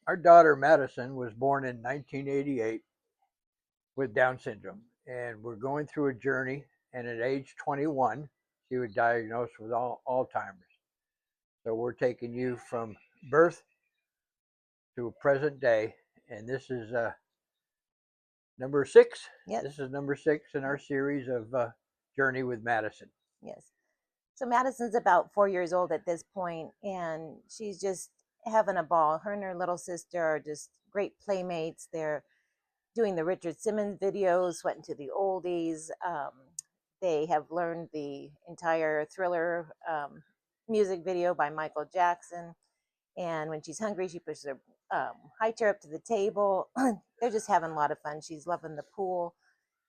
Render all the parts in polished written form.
Our daughter Madison was born in 1988 with Down syndrome, and we're going through a journey. And at age 21, she was diagnosed with Alzheimer's. So we're taking you from birth to present day, and this is number six. Yes. This is number six in our series of Journey with Madison. Yes. So Madison's about 4 years old at this point, and she's just having a ball. Her and her little sister are just great playmates. They're doing the Richard Simmons videos, Sweating to the Oldies. They have learned the entire Thriller music video by Michael Jackson. And when she's hungry, she pushes her high chair up to the table. They're just having a lot of fun. She's loving the pool.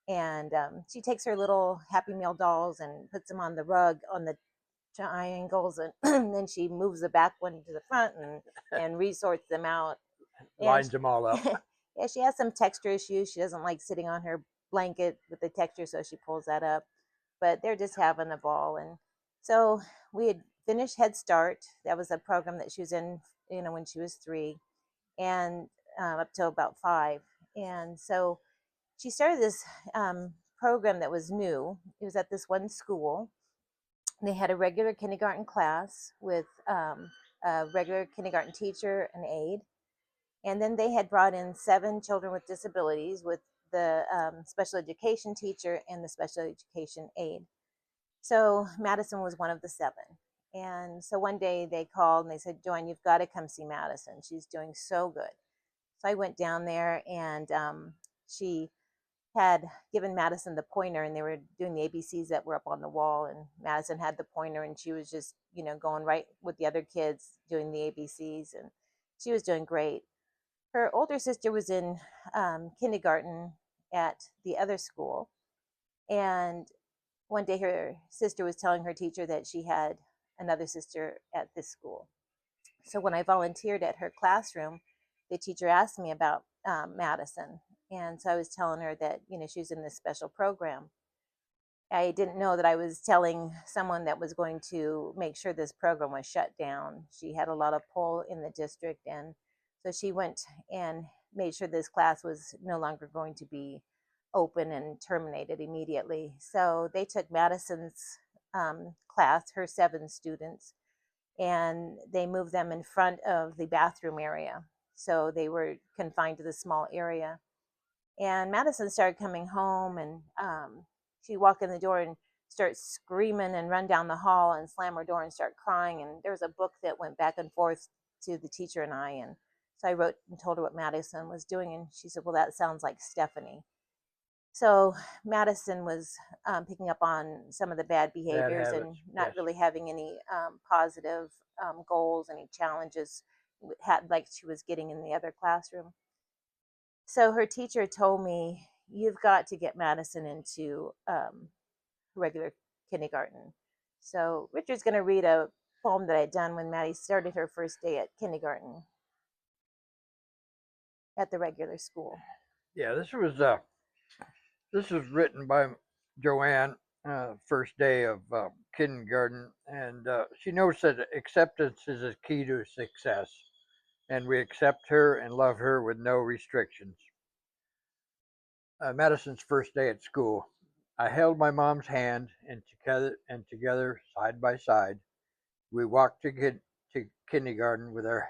And she takes her little Happy Meal dolls and puts them on the rug on the triangles, and then she moves the back one to the front and resorts them out. And Lines them all up. yeah, she has some texture issues. She doesn't like sitting on her blanket with the texture, so she pulls that up. But they're just having a ball. And so we had finished Head Start. That was a program that she was in, when she was 3, and up till about 5. And so she started this program that was new. It was at this one school. They had a regular kindergarten class with a regular kindergarten teacher, an aide, and then they had brought in 7 children with disabilities with the special education teacher and the special education aide. So Madison was one of the 7. And so one day they called and they said, Joanne, you've got to come see Madison. She's doing so good. So I went down there, and she had given Madison the pointer, and they were doing the ABCs that were up on the wall, and Madison had the pointer, and she was just, going right with the other kids doing the ABCs, and she was doing great. Her older sister was in kindergarten at the other school, and one day her sister was telling her teacher that she had another sister at this school. So when I volunteered at her classroom, the teacher asked me about Madison. And so I was telling her that, she was in this special program. I didn't know that I was telling someone that was going to make sure this program was shut down. She had a lot of pull in the district. And so she went and made sure this class was no longer going to be open and terminated immediately. So they took Madison's class, her 7 students, and they moved them in front of the bathroom area. So they were confined to the small area. And Madison started coming home, and she'd walk in the door and start screaming and run down the hall and slam her door and start crying. And there was a book that went back and forth to the teacher and I. And so I wrote and told her what Madison was doing. And she said, well, that sounds like Stephanie. So Madison was picking up on some of the bad behaviors and not really having any positive goals, any challenges like she was getting in the other classroom. So her teacher told me, you've got to get Madison into regular kindergarten. So Richard's going to read a poem that I'd done when Maddie started her first day at kindergarten at the regular school. Yeah, this was written by Joanne, first day of kindergarten, and she knows that acceptance is a key to success, and we accept her and love her with no restrictions. Madison's first day at school. I held my mom's hand, and together, side by side, we walked to kindergarten with our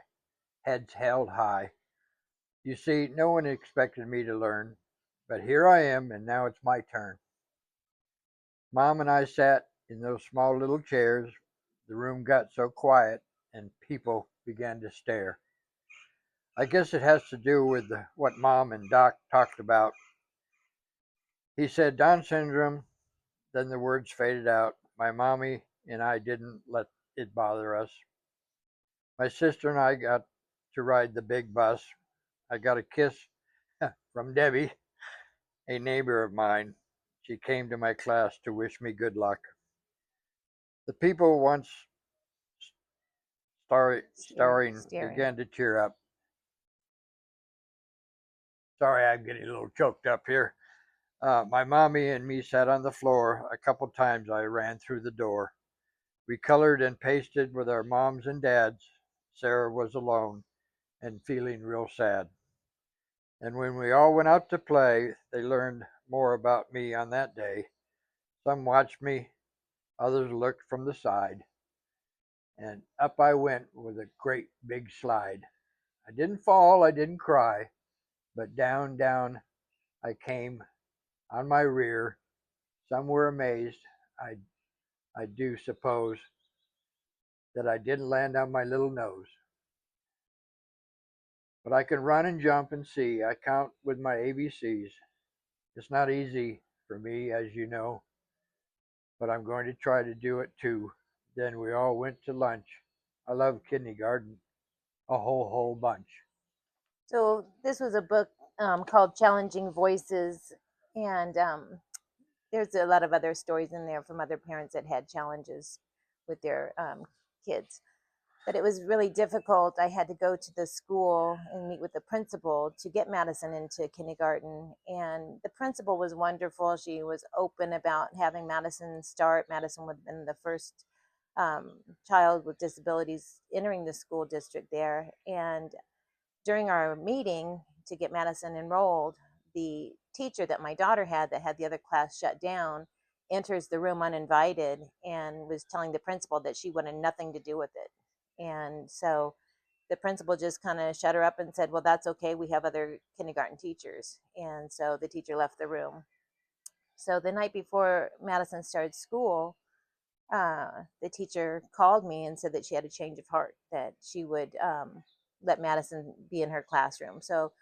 heads held high. You see, no one expected me to learn, but here I am, and now it's my turn. Mom and I sat in those small little chairs. The room got so quiet, and people began to stare. I guess it has to do with what Mom and Doc talked about. He said Down syndrome, then the words faded out. My mommy and I didn't let it bother us. My sister and I got to ride the big bus. I got a kiss from Debbie, a neighbor of mine. She came to my class to wish me good luck. The people once starring began to cheer up. Sorry, I'm getting a little choked up here. My mommy and me sat on the floor. A couple times I ran through the door. We colored and pasted with our moms and dads. Sarah was alone, and feeling real sad. And when we all went out to play, they learned more about me on that day. Some watched me, others looked from the side, and up I went with a great big slide. I didn't fall, I didn't cry, but down, down I came on my rear. Some were amazed, I, I do suppose, that I didn't land on my little nose. But I can run and jump and see. I count with my ABCs. It's not easy for me, as you know, but I'm going to try to do it too. Then we all went to lunch. I love kindergarten a whole bunch. So this was a book called Challenging Voices, and there's a lot of other stories in there from other parents that had challenges with their kids. But it was really difficult. I had to go to the school and meet with the principal to get Madison into kindergarten. And the principal was wonderful. She was open about having Madison start. Madison would have been the first child with disabilities entering the school district there. And during our meeting to get Madison enrolled, the teacher that my daughter had that had the other class shut down enters the room uninvited and was telling the principal that she wanted nothing to do with it. And so the principal just kind of shut her up and said, well, that's okay. We have other kindergarten teachers. And so the teacher left the room. So the night before Madison started school, the teacher called me and said that she had a change of heart, that she would let Madison be in her classroom. So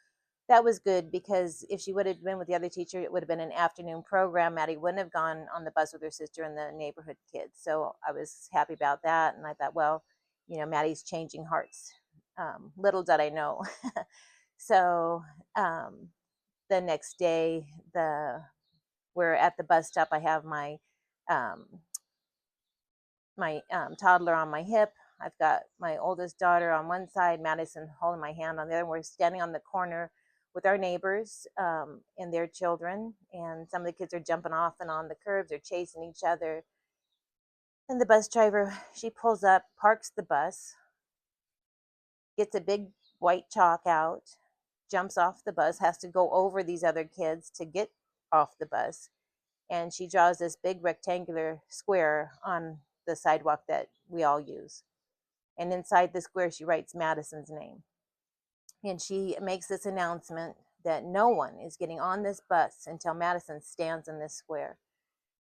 that was good, because if she would have been with the other teacher, it would have been an afternoon program. Maddie wouldn't have gone on the bus with her sister and the neighborhood kids. So I was happy about that. And I thought, well, Maddie's changing hearts. Little did I know. So the next day, we're at the bus stop. I have um, my toddler on my hip. I've got my oldest daughter on one side, Madison holding my hand on the other. We're standing on the corner with our neighbors and their children. And some of the kids are jumping off and on the curbs. They're chasing each other. And the bus driver, she pulls up, parks the bus, gets a big white chalk out, jumps off the bus, has to go over these other kids to get off the bus. And she draws this big rectangular square on the sidewalk that we all use. And inside the square, she writes Madison's name. And she makes this announcement that no one is getting on this bus until Madison stands in this square.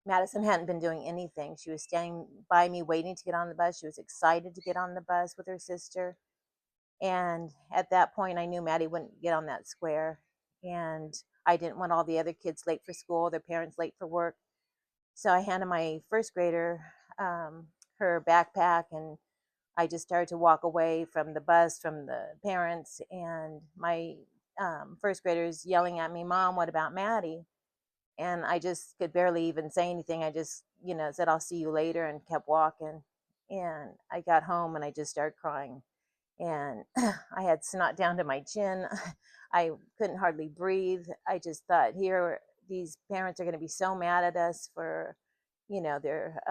Madison hadn't been doing anything. She was standing by me waiting to get on the bus. She was excited to get on the bus with her sister. And at that point, I knew Maddie wouldn't get on that square. And I didn't want all the other kids late for school, their parents late for work. So I handed my first grader her backpack, and I just started to walk away from the bus, from the parents, and my first graders yelling at me, Mom, what about Maddie? And I just could barely even say anything. I just, said, I'll see you later, and kept walking. And I got home and I just started crying. And I had snot down to my chin. I couldn't hardly breathe. I just thought, here, these parents are going to be so mad at us for, they're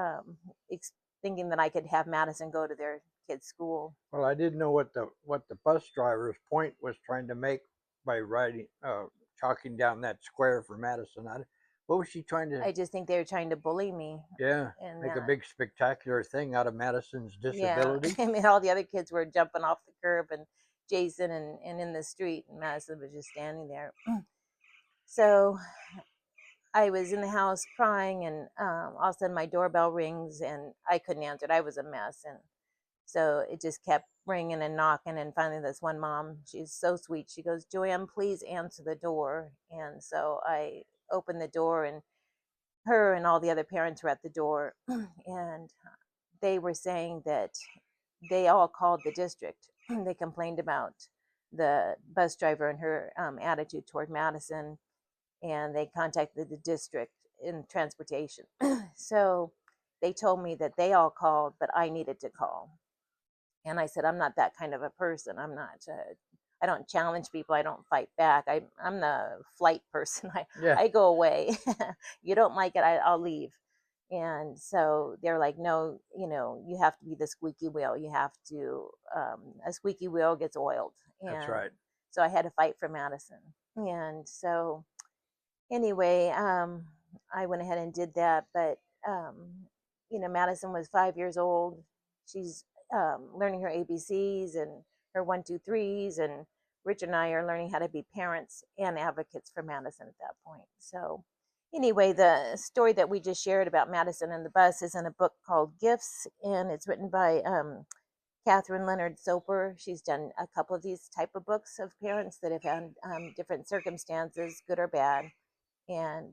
thinking that I could have Madison go to their kid's school. Well, I didn't know what the bus driver's point was trying to make by chalking down that square for Madison. What was she trying to? I just think they were trying to bully me. Yeah, And make a big spectacular thing out of Madison's disability. Yeah, I mean, all the other kids were jumping off the curb and Jason and in the street, and Madison was just standing there. So I was in the house crying, and all of a sudden my doorbell rings, and I couldn't answer it. I was a mess, and so it just kept ringing and knocking. And finally, this one mom, she's so sweet. She goes, Joanne, please answer the door. And so I opened the door, and her and all the other parents were at the door, and they were saying that they all called the district. They complained about the bus driver and her attitude toward Madison, and they contacted the district in transportation. So they told me that they all called, but I needed to call. And I said, I'm not that kind of a person. I'm not. I don't challenge people. I don't fight back. I'm the flight person. Yeah. I go away. You don't like it, I'll leave. And so they're like, no, you have to be the squeaky wheel. You have to, a squeaky wheel gets oiled. That's And right. so I had to fight for Madison. And so anyway, I went ahead and did that. But, Madison was 5 years old. She's learning her ABCs and her one, two, threes. And Rich and I are learning how to be parents and advocates for Madison at that point. So, anyway, the story that we just shared about Madison and the bus is in a book called Gifts, and it's written by Catherine Leonard Soper. She's done a couple of these type of books of parents that have had different circumstances, good or bad, and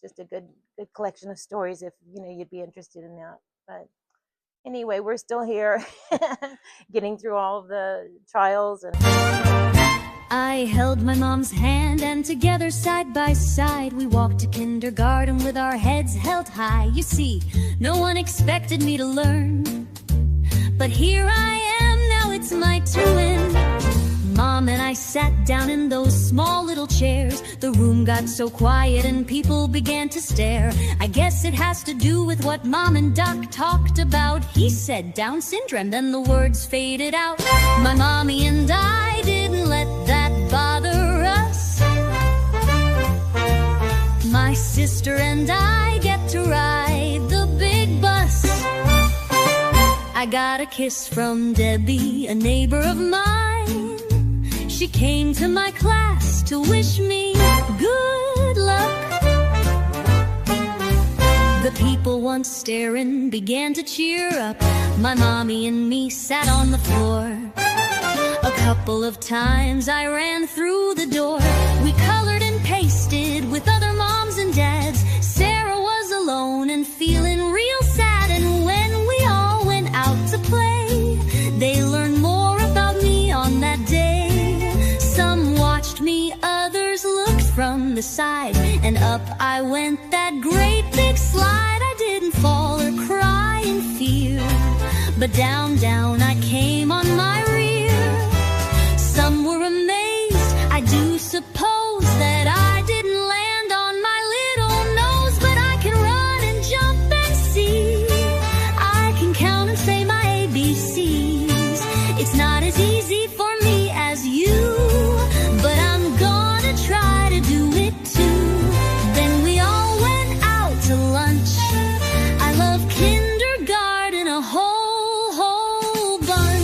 just a good collection of stories if you'd be interested in that. But anyway, we're still here, getting through all of the trials and. I held my mom's hand and together side by side we walked to kindergarten with our heads held high. You see, no one expected me to learn, but here I am, now it's my turn. Mom and I sat down in those small little chairs. The room got so quiet and people began to stare. I guess it has to do with what Mom and Doc talked about. He said Down syndrome, then the words faded out. My mommy and I didn't let that bother us. My sister and I get to ride the big bus. I got a kiss from Debbie, a neighbor of mine. She came to my class to wish me good luck. The people once staring began to cheer up. My mommy and me sat on the floor. A couple of times I ran through the door. We colored and pasted with other moms and dads. Sarah was alone and feeling real sad. And when we all went out to play, they learned more about me on that day. Some watched me, others looked from the side, and up I went that great big slide. I didn't fall or cry in fear, but down, down I came on my rear. Some were amazed, I do suppose, that I didn't land on my little nose. But I can run and jump and see, I can count and say my ABCs. It's not as easy for me as you, but I'm gonna try to do it too. Then we all went out to lunch. I love kindergarten a whole bunch.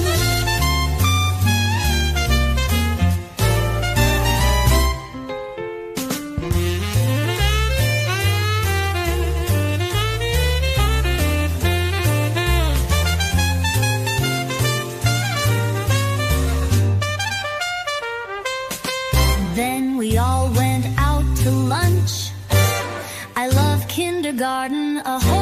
Then we all went out to lunch. I love kindergarten a whole